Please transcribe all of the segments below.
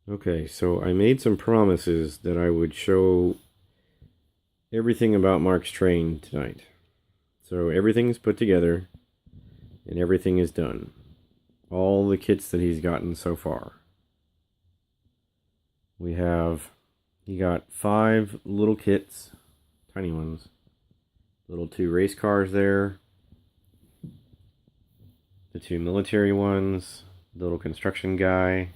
Okay, so I made some promises that I would show everything about Mark's train tonight. So everything's put together and everything is done. All the kits that he's gotten so far. He got 5 little kits, tiny ones. Little 2 race cars there. The 2 military ones. The little construction guy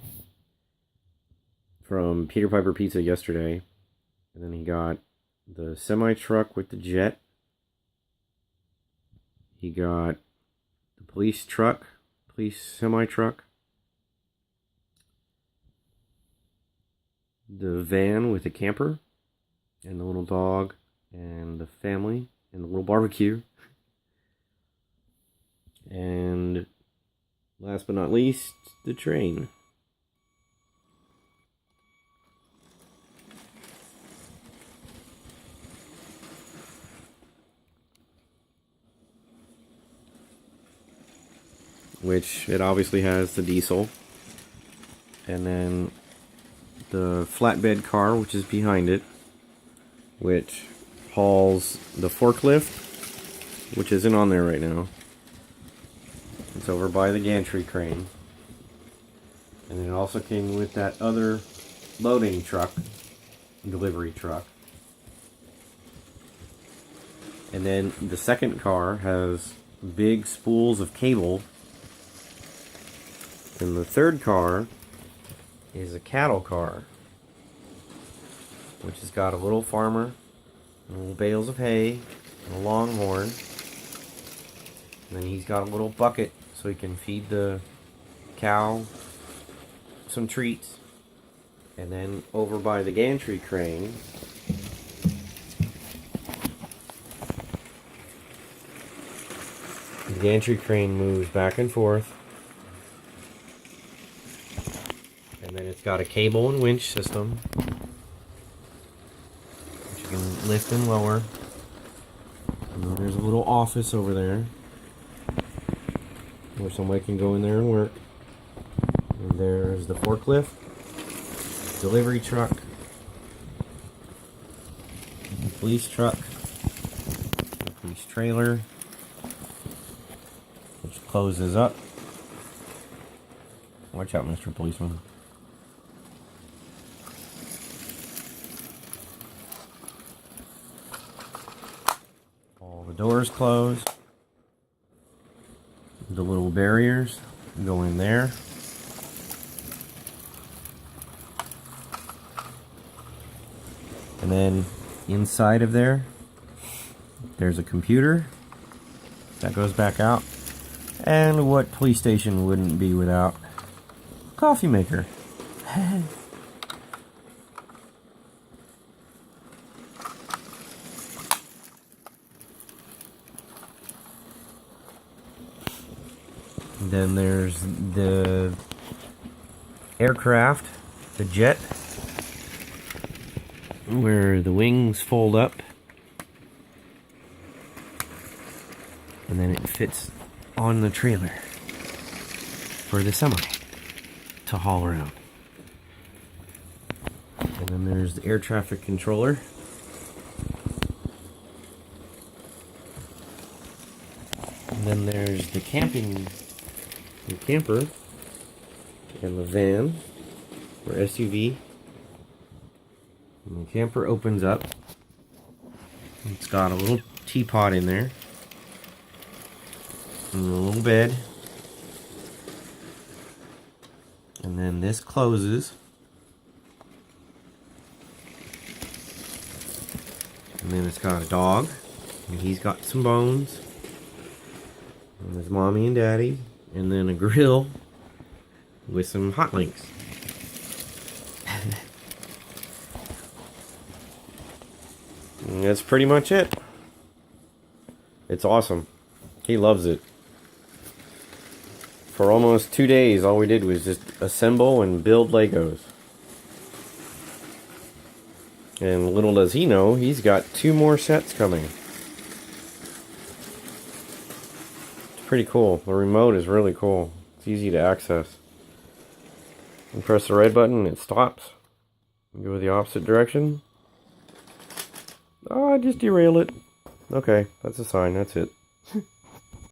from Peter Piper Pizza yesterday. And then he got the semi-truck with the jet. He got the police semi-truck. The van with the camper and the little dog and the family and the little barbecue. And last but not least, the train. Which it obviously has the diesel. And then the flatbed car, which is behind it, which hauls the forklift, which isn't on there right now. It's over by the gantry crane. And it also came with that other loading truck, delivery truck. And then the second car has big spools of cable. And the third car is a cattle car, which has got a little farmer, little bales of hay, and a longhorn. And then he's got a little bucket so he can feed the cow some treats. And then over by the gantry crane, the gantry crane moves back and forth. And then it's got a cable and winch system, which you can lift and lower. And then there's a little office over there where somebody can go in there and work. And there's the forklift, delivery truck, the police truck, the police trailer, which closes up. Watch out, Mr. Policeman. All the doors close. The little barriers go in there. And then inside of there, there's a computer that goes back out. And what police station wouldn't be without a coffee maker? Then there's the aircraft, the jet, where the wings fold up. And then it fits on the trailer for the semi to haul around. And then there's the air traffic controller. And then there's the camper and the van or SUV. And the camper opens up. It's got a little teapot in there. And a little bed. And then this closes. And then it's got a dog. And he's got some bones. And there's mommy and daddy. And then a grill with some hot links. And that's pretty much it. It's awesome. He loves it. For almost 2 days, all we did was just assemble and build Legos. And little does he know, he's got 2 more sets coming. It's pretty cool. The remote is really cool. It's easy to access. And press the red button, it stops. Go the opposite direction. Oh, I just derailed it. Okay, that's a sign, that's it.